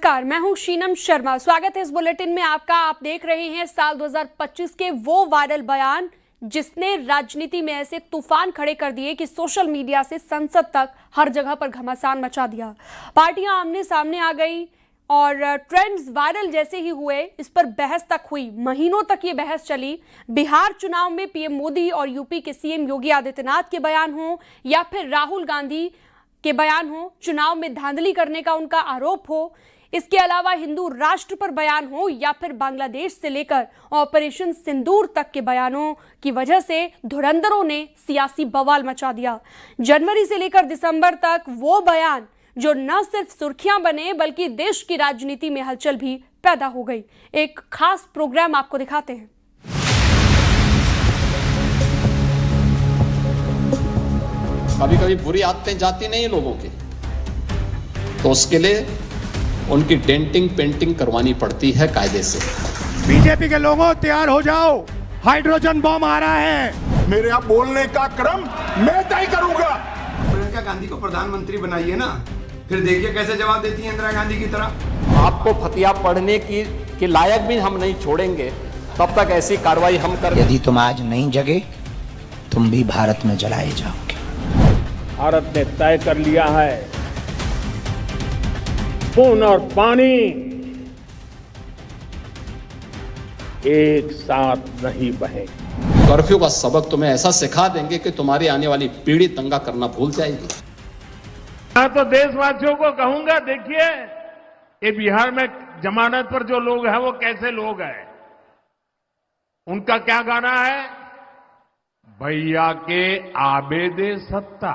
नमस्कार, मैं हूं शीनम शर्मा। स्वागत है इस बुलेटिन में आपका। आप देख रहे हैं साल 2025 के वो वायरल बयान जिसने राजनीति में ऐसे तूफान खड़े कर दिए कि सोशल मीडिया से संसद तक हर जगह पर घमासान मचा दिया। पार्टियां आमने सामने आ गई और ट्रेंड्स वायरल जैसे ही हुए, इस पर बहस तक हुई। महीनों तक ये बहस चली। बिहार चुनाव में पीएम मोदी और यूपी के सीएम योगी आदित्यनाथ के बयान हो या फिर राहुल गांधी के बयान हो, चुनाव में धांधली करने का उनका आरोप हो, इसके अलावा हिंदू राष्ट्र पर बयान हो या फिर बांग्लादेश से लेकर ऑपरेशन सिंदूर तक के बयानों की वजह से धुरंधरों ने सियासी बवाल मचा दिया। जनवरी से लेकर दिसंबर तक वो बयान जो न सिर्फ सुर्खियां बने बल्कि देश की राजनीति में हलचल भी पैदा हो गई। एक खास प्रोग्राम आपको दिखाते हैं। कभी कभी बुरी आदतें जाती नहीं लोगों की, तो उसके लिए उनकी डेंटिंग पेंटिंग करवानी पड़ती है कायदे से। बीजेपी के लोगों तैयार हो जाओ, हाइड्रोजन बम आ रहा है। मेरे यहाँ बोलने का क्रम मैं तय करूंगा। प्रियंका गांधी को प्रधानमंत्री बनाइए ना, फिर देखिए कैसे जवाब देती है इंदिरा गांधी की तरह। आपको फतिया पढ़ने की लायक भी हम नहीं छोड़ेंगे, तब तक ऐसी कार्रवाई हम करेंगे। यदि तुम आज नहीं जगे, तुम भी भारत में जलाए जाओगे। भारत ने तय कर लिया है, खून और पानी एक साथ नहीं बहेंगे। कर्फ्यू का सबक तुम्हें ऐसा सिखा देंगे कि तुम्हारी आने वाली पीढ़ी दंगा करना भूल जाएगी। मैं तो देशवासियों को कहूंगा, देखिए ये बिहार में जमानत पर जो लोग हैं वो कैसे लोग हैं। उनका क्या गाना है? भैया के आबेदे सत्ता,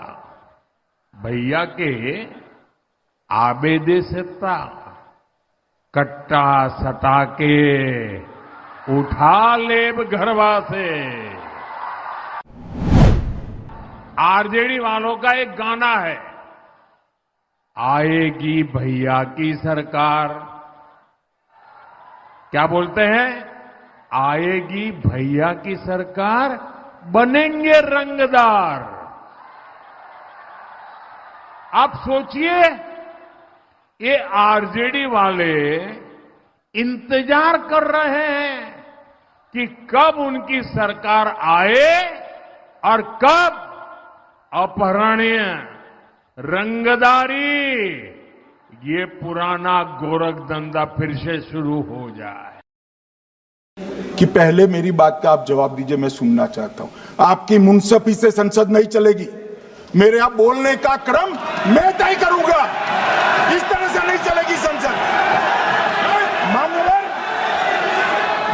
भैया के आबेदे सत्ता, कट्टा सटा के उठा लेब घरवा से। आरजेडी वालों का एक गाना है, आएगी भैया की सरकार। क्या बोलते हैं? आएगी भैया की सरकार, बनेंगे रंगदार। आप सोचिए, ये आरजेडी वाले इंतजार कर रहे हैं कि कब उनकी सरकार आए और कब अपहरणीय, रंगदारी, ये पुराना गोरख धंधा फिर से शुरू हो जाए। कि पहले मेरी बात का आप जवाब दीजिए, मैं सुनना चाहता हूं। आपकी मुंसफी से संसद नहीं चलेगी। मेरे यहाँ बोलने का क्रम मैं तय करूंगा। इस तरह से नहीं चलेगी संसद।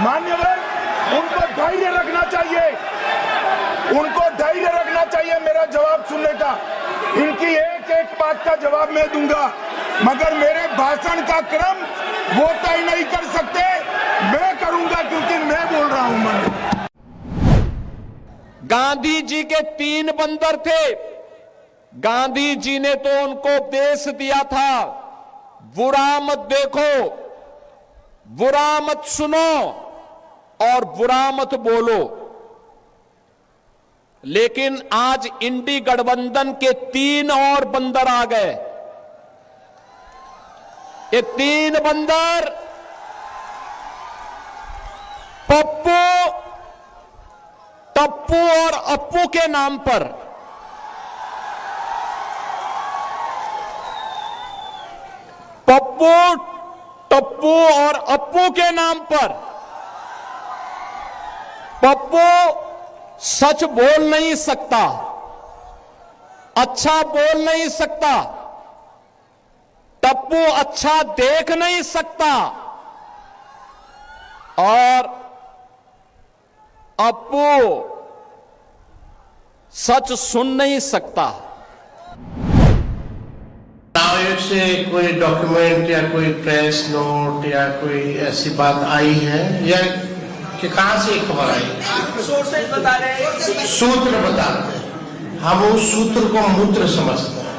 मान्यवर, उनको धैर्य रखना चाहिए, उनको धैर्य रखना चाहिए मेरा जवाब सुनने का। इनकी एक एक बात का जवाब मैं दूंगा, मगर मेरे भाषण का क्रम वो तय नहीं कर सकते, मैं करूंगा, क्योंकि मैं बोल रहा हूं मन। गांधी जी के 3 बंदर थे। गांधी जी ने तो उनको उपदेश दिया था, बुरा मत देखो, बुरा मत सुनो और बुरा मत बोलो। लेकिन आज इंडी गठबंधन के 3 और बंदर आ गए। ये 3 बंदर पप्पू, टप्पू और अप्पू के नाम पर पप्पू, टप्पू और अप्पू के नाम पर पप्पू सच बोल नहीं सकता, अच्छा बोल नहीं सकता, टप्पू अच्छा देख नहीं सकता और अप्पू सच सुन नहीं सकता। आयोग से कोई डॉक्यूमेंट या कोई प्रेस नोट या कोई ऐसी बात आई है या कि कहां से खबर आई? सोर्सेज बता रहे हैं, सूत्र बताते हैं। हम उस सूत्र को मूत्र समझते हैं।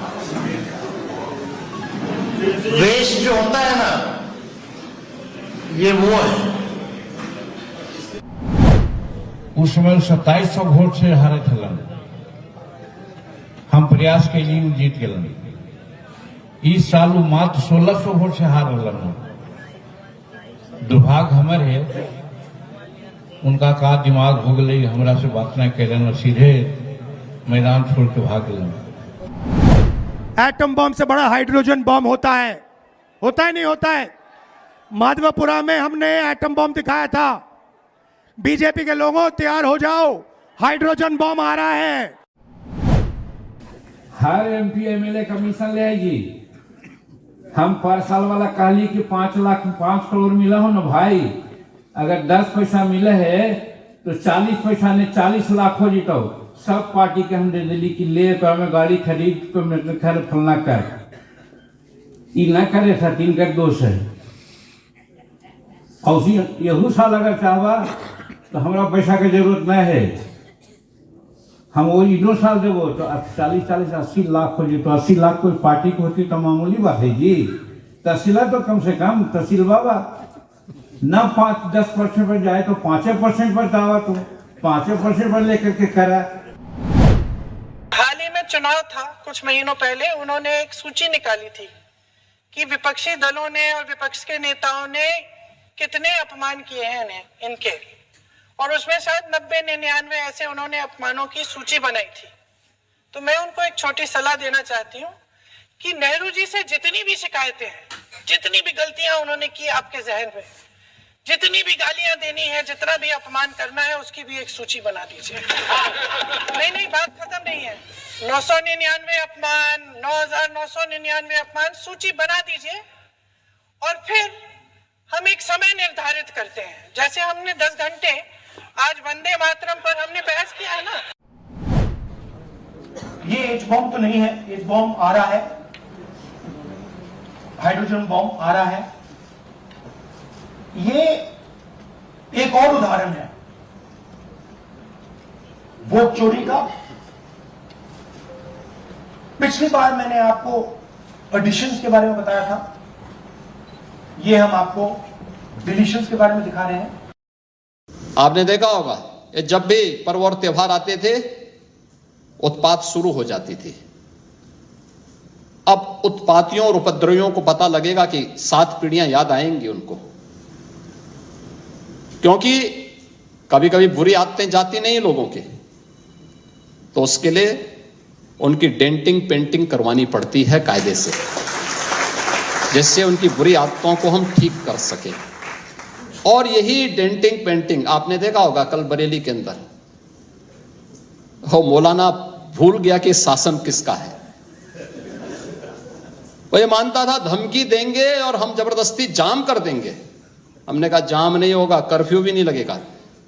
वेश जो होता है ना, ये वो है। उस समय 2700 वोट से हारे थे। हम प्रयास के लिए जीत गए। इस साल वो मात्र 1600 वोट से हार रहा। दुर्भाग्य हमारे है, उनका का दिमाग हो गई, हमरा से बात नहीं कैलन और सीधे मैदान छोड़ के भाग गए। एटम बम से बड़ा हाइड्रोजन बम होता है नहीं होता है। माधवपुरा में हमने एटम बम दिखाया था। बीजेपी के लोगों तैयार हो जाओ, हाइड्रोजन बम आ रहा है। हर एमपी एमएलए कमीशन ले आएगी। हम पर साल वाला कहली कि 5 करोड़ मिला हो ना भाई, अगर 10 पैसा मिले है तो 40 पैसा ने 40 लाख हो जीतो। सब पार्टी के हम दे दिली कि ले कर में गाड़ी खरीद तो मेरे खैर फलना कर ई न करे था, तीन कर दोष है। और यहू साल अगर चाहवा तो हमारा पैसा की जरूरत नहीं है, हम वो इनो साल देवो तो 40 80 लाख हो जी। तो 80 लाख कोई पार्टी को होती तो मामूली बात है जी। तहसीला तो कम से कम तहसील बाबा न 5-10% पर जाए तो 5% पर दावा, तो 5% पर लेकर के करा। हाल ही में चुनाव था कुछ महीनों पहले, उन्होंने एक सूची निकाली थी कि विपक्षी दलों ने और विपक्ष के नेताओं ने कितने अपमान किए हैं इनके, और उसमें शायद 90-99 ऐसे उन्होंने अपमानों की सूची बनाई थी। तो मैं उनको एक छोटी सलाह देना चाहती हूँ कि नेहरू जी से जितनी भी शिकायतें हैं, जितनी भी गलतियां उन्होंने की आपके जहन में, जितनी भी गालियां देनी है, जितना भी अपमान करना है, उसकी भी एक सूची बना दीजिए। नहीं, बात खत्म नहीं है। 999 अपमान, 9999 अपमान, सूची बना दीजिए और फिर हम एक समय निर्धारित करते हैं। जैसे हमने 10 घंटे आज वंदे मातरम पर हमने बहस किया है ना। ये एच बॉम्ब तो नहीं है, एच बॉम्ब आ रहा है, हाइड्रोजन बॉम्ब आ रहा है। ये एक और उदाहरण है वोट चोरी का। पिछली बार मैंने आपको एडिशंस के बारे में बताया था, ये हम आपको डिलीशंस के बारे में दिखा रहे हैं। आपने देखा होगा ये जब भी पर्व और त्योहार आते थे उत्पात शुरू हो जाती थी। अब उत्पातियों और उपद्रवियों को पता लगेगा कि 7 पीढ़ियां याद आएंगी उनको, क्योंकि कभी कभी बुरी आदतें जाती नहीं लोगों के, तो उसके लिए उनकी डेंटिंग पेंटिंग करवानी पड़ती है कायदे से, जिससे उनकी बुरी आदतों को हम ठीक कर सकें। और यही डेंटिंग पेंटिंग आपने देखा होगा कल बरेली के अंदर, हो मौलाना भूल गया कि शासन किसका है। वो ये मानता था धमकी देंगे और हम जबरदस्ती जाम कर देंगे। हमने कहा जाम नहीं होगा, कर्फ्यू भी नहीं लगेगा,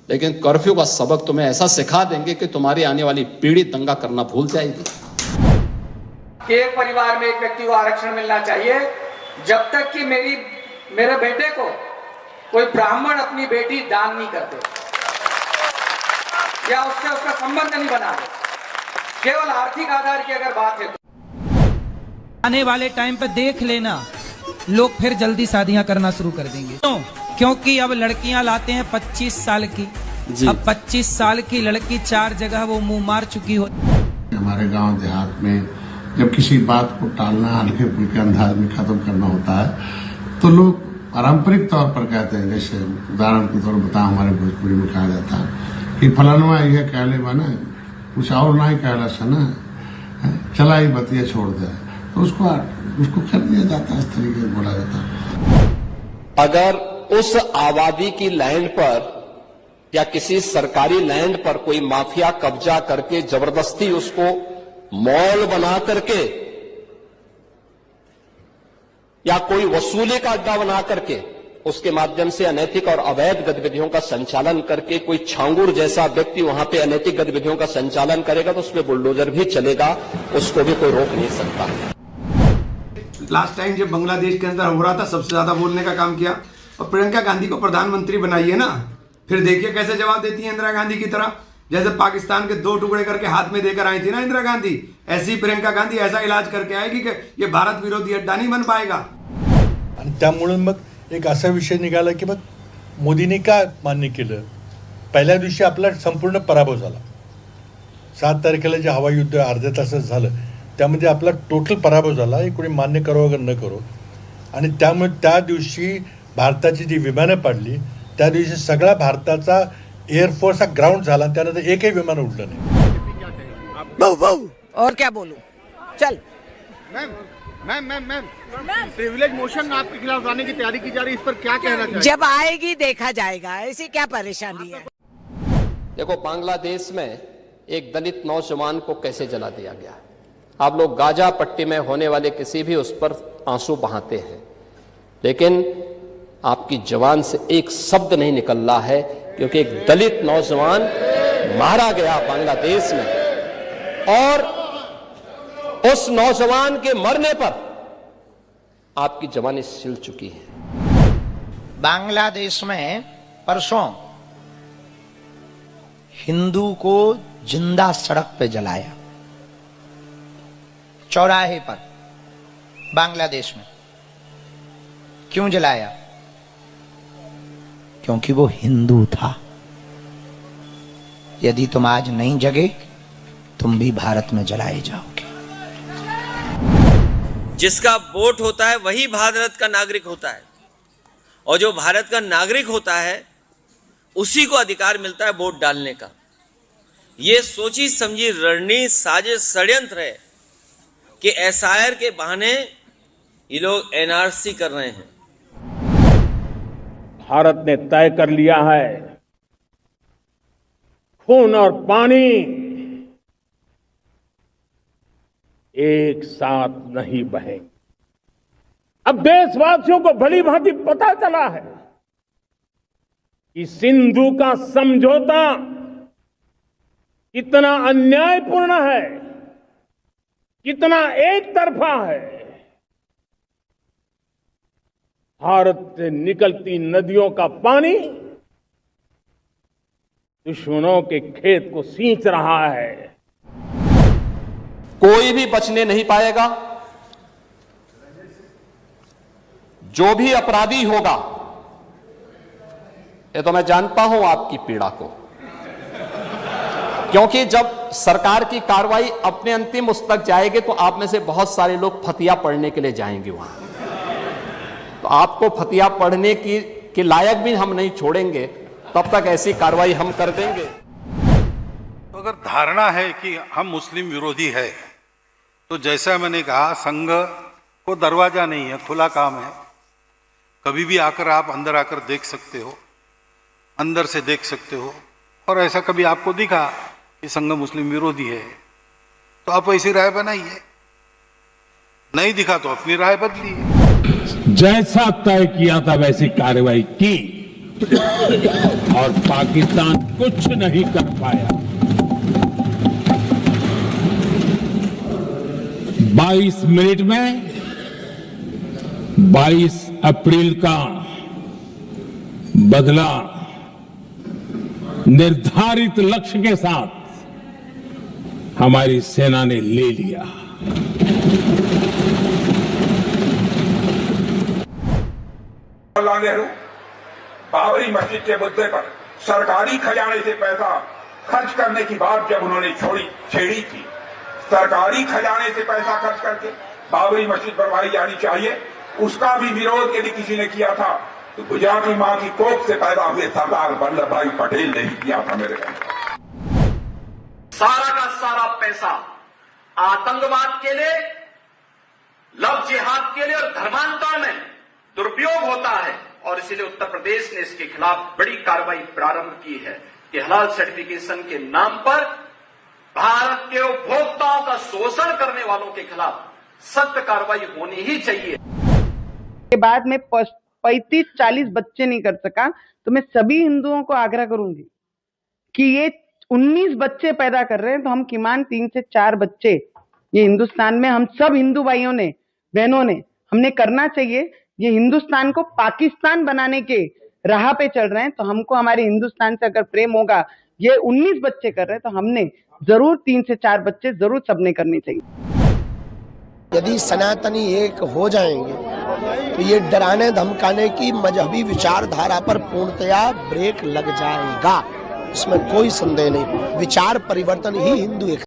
लेकिन कर्फ्यू का सबक तुम्हें ऐसा सिखा देंगे कि तुम्हारी आने वाली पीढ़ी दंगा करना भूल जाएगी। एक परिवार में एक व्यक्ति को आरक्षण मिलना चाहिए, जब तक कि मेरे बेटे को कोई ब्राह्मण अपनी बेटी दान नहीं करते या उससे उसका संबंध नहीं बनाते। केवल आर्थिक आधार की अगर बात है तो आने वाले टाइम पे देख लेना, लोग फिर जल्दी शादियां करना शुरू कर देंगे। क्योंकि अब लड़कियां लाते हैं 25 साल की। अब 25 साल की लड़की 4 जगह वो मुंह मार चुकी हो। हमारे गांव देहात में जब किसी बात को टालना, हल्के फुल्के अंदाज में खत्म करना होता है तो लोग पारंपरिक तौर पर कहते हैं, जैसे उदाहरण के तौर पर बता हमारे भोजपुरी में कहा जाता है कि फलानवा यह कहले बना कुछ और ना ही कहला सना, चला ही बतिया छोड़ दे, तो उसको कर दिया जाता है, इस तरीके से बोला जाता है। अगर उस आबादी की लैंड पर या किसी सरकारी लैंड पर कोई माफिया कब्जा करके जबरदस्ती उसको मॉल बना करके या कोई वसूली का अड्डा बना करके उसके माध्यम से अनैतिक और अवैध गतिविधियों का संचालन करके कोई छांगुर जैसा व्यक्ति वहां पे अनैतिक गतिविधियों का संचालन करेगा तो उसमें बुलडोजर भी चलेगा, उसको भी कोई रोक नहीं सकता। लास्ट टाइम जब बांग्लादेश के अंदर हो रहा था सबसे ज्यादा बोलने का काम किया, और प्रियंका गांधी को प्रधानमंत्री बनाइए ना, फिर देखिए कैसे जवाब देती है इंदिरा गांधी की तरह। जैसे पाकिस्तान के 2 टुकड़े करके हाथ में देकर आई थी ना इंदिरा गांधी, ऐसी प्रियंका गांधी ऐसा इलाज करके आएगी कि ये भारत विरोधी अड्डा नहीं बन पाएगा। आणि त्यामुळे मग एक असा विषय निघाला की मग मोदींनी का मान्य केलं, पहिल्या दिवशी आपला संपूर्ण पराभव झाला। 7 तारखेला जे हवाई युद्ध अर्ध्या तासात झालं त्यामध्ये आपला टोटल पराभव झाला हे कोणी मान्य करो अगर न करो. आणि त्यामुळे त्या दिवशी भारताची जी विमानं पडली त्या दिवशी सगळा भारताचा एअरफोर्स हा ग्राउंड झाला. त्यानंतर एकही विमान उडलं नाही. और क्या बोलूं, चल मैम प्रिविलेज मोशन आपके खिलाफ लाने की तैयारी की जा रही है, इस पर क्या कहना चाहिए? जब आएगी देखा जाएगा, ऐसी क्या परेशानी है. देखो, बांग्लादेश में एक दलित नौजवान को कैसे जला दिया गया. आप लोग गाजा पट्टी में होने वाले किसी भी उस पर आंसू बहाते हैं, लेकिन आपकी जवान से एक शब्द नहीं निकल रहा है, क्योंकि एक दलित नौजवान मारा गया बांग्लादेश में, और उस नौजवान के मरने पर आपकी जवानी सिल चुकी है. बांग्लादेश में परसों हिंदू को जिंदा सड़क पे जलाया, चौराहे पर, बांग्लादेश में. क्यों जलाया? क्योंकि वो हिंदू था. यदि तुम आज नहीं जगे, तुम भी भारत में जलाए जाओगे. जिसका वोट होता है वही भारत का नागरिक होता है, और जो भारत का नागरिक होता है उसी को अधिकार मिलता है वोट डालने का. ये सोची समझी रणनीति, साजिश, षड्यंत्र है कि एसआईआर के बहाने ये लोग एनआरसी कर रहे हैं. भारत ने तय कर लिया है, खून और पानी एक साथ नहीं बहेंगे. अब देशवासियों को भली भांति पता चला है कि सिंधु का समझौता कितना अन्यायपूर्ण है, कितना एक तरफा है. भारत से निकलती नदियों का पानी दुश्मनों के खेत को सींच रहा है. कोई भी बचने नहीं पाएगा. जो भी अपराधी होगा, ये तो मैं जानता हूं आपकी पीड़ा को, क्योंकि जब सरकार की कार्रवाई अपने अंतिम उस तक जाएगी तो आप में से बहुत सारे लोग फतिया पढ़ने के लिए जाएंगे वहां. तो आपको फतिया पढ़ने के लायक भी हम नहीं छोड़ेंगे, तब तक ऐसी कार्रवाई हम कर देंगे. तो अगर धारणा है कि हम मुस्लिम विरोधी है, तो जैसा मैंने कहा, संघ को दरवाजा नहीं है, खुला काम है. कभी भी आकर आप अंदर आकर देख सकते हो, अंदर से देख सकते हो. और ऐसा कभी आपको दिखा कि संघ मुस्लिम विरोधी है तो आप ऐसी राय बनाइए, नहीं दिखा तो अपनी राय बदलिए. जैसा तय किया था वैसी कार्रवाई की और पाकिस्तान कुछ नहीं कर पाया. 22 मिनट में 22 अप्रैल का बदला निर्धारित लक्ष्य के साथ हमारी सेना ने ले लिया. जवाहरलाल नेहरू बाबरी मस्जिद के मुद्दे पर सरकारी खजाने से पैसा खर्च करने की बात जब उन्होंने छेड़ी थी, सरकारी खजाने से पैसा खर्च करके बाबरी मस्जिद बनवाई जानी चाहिए, उसका भी विरोध यदि किसी ने किया था तो गुजराती मां की कोख से पैदा हुए सरदार वल्लभ भाई पटेल ने ही किया था. मेरे भाई, सारा का सारा पैसा आतंकवाद के लिए, लव जिहाद के लिए और धर्मांतरण में दुरुपयोग होता है. और इसीलिए उत्तर प्रदेश ने इसके खिलाफ बड़ी कार्रवाई प्रारंभ की है कि हलाल सर्टिफिकेशन के नाम पर भारत के उपभोक्ताओं का शोषण करने वालों के खिलाफ सख्त कार्रवाई होनी ही चाहिए. के बाद में 35-40 बच्चे नहीं कर सका, तो मैं सभी हिंदुओं को आग्रह करूंगी कि ये 19 बच्चे पैदा कर रहे हैं, तो हम किमान 3 से 4 बच्चे ये हिंदुस्तान में हम सब हिंदू भाइयों ने, बहनों ने, हमने करना चाहिए. ये हिंदुस्तान को पाकिस्तान बनाने के राह पे चल रहे हैं, तो हमको हमारे हिंदुस्तान से अगर प्रेम होगा, ये 19 बच्चे कर रहे हैं, तो हमने जरूर 3 से 4 बच्चे जरूर सबने करने चाहिए. यदि सनातनी एक हो जाएंगे तो ये डराने धमकाने की मजहबी विचारधारा पर पूर्णतया ब्रेक लग जाएगा. इसमें कोई संदेह नहीं. विचार परिवर्तन ही हिंदू